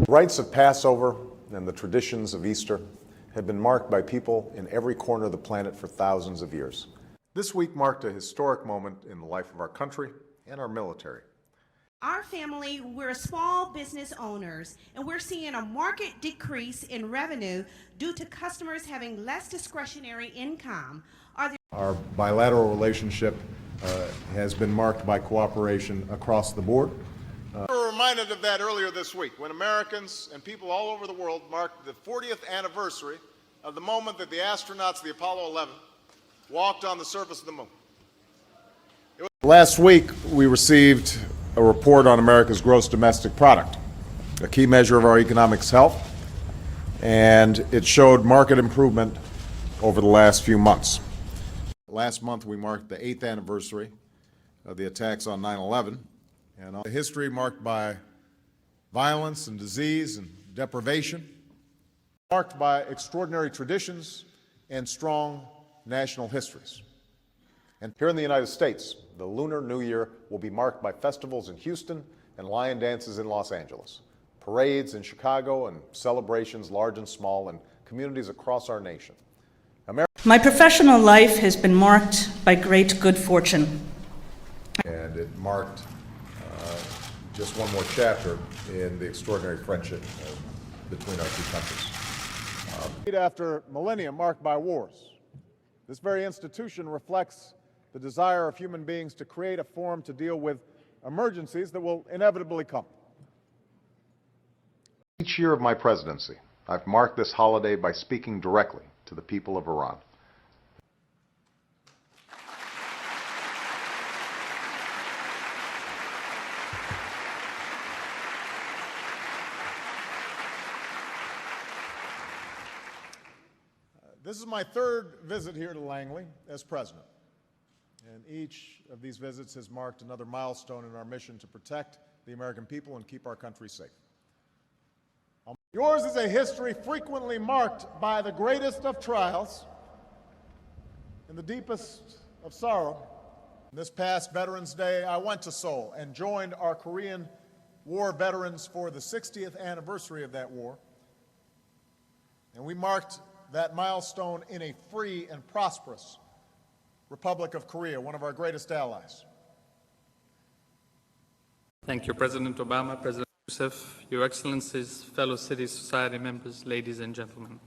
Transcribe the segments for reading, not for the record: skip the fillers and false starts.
The rites of Passover and the traditions of Easter have been marked by people in every corner of the planet for thousands of years. This week marked a historic moment in the life of our country and our military. Our family, we're small business owners, and we're seeing a marked decrease in revenue due to customers having less discretionary income. Our bilateral relationship has been marked by cooperation across the board. We were reminded of that earlier this week when Americans and people all over the world marked the 40th anniversary of the moment that the astronauts of the Apollo 11 walked on the surface of the moon. Last week, we received a report on America's gross domestic product, a key measure of our economic health, and it showed marked improvement over the last few months. Last month, we marked the 8th anniversary of the attacks on 9/11, and a history marked by violence and disease and deprivation, marked by extraordinary traditions and strong national histories. And here in the United States, the Lunar New Year will be marked by festivals in Houston and lion dances in Los Angeles, parades in Chicago, and celebrations large and small in communities across our nation. My professional life has been marked by great good fortune. And it marked just one more chapter in the extraordinary friendship between our two countries. After millennia marked by wars, this very institution reflects the desire of human beings to create a forum to deal with emergencies that will inevitably come. Each year of my presidency, I've marked this holiday by speaking directly to the people of Iran. This is my third visit here to Langley as president, and each of these visits has marked another milestone in our mission to protect the American people and keep our country safe. Yours is a history frequently marked by the greatest of trials and the deepest of sorrow. This past Veterans Day, I went to Seoul and joined our Korean War veterans for the 60th anniversary of that war, and we marked that milestone in a free and prosperous Republic of Korea, one of our greatest allies. Thank you, President Obama, President Youssef, Your Excellencies, fellow civil society members, ladies and gentlemen.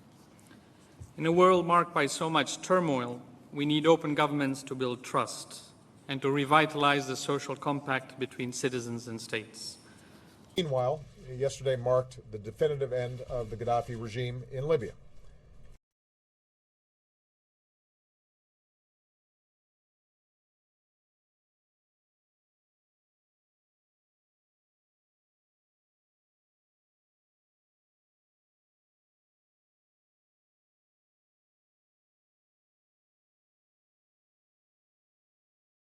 In a world marked by so much turmoil, we need open governments to build trust and to revitalize the social compact between citizens and states. Meanwhile, yesterday marked the definitive end of the Gaddafi regime in Libya.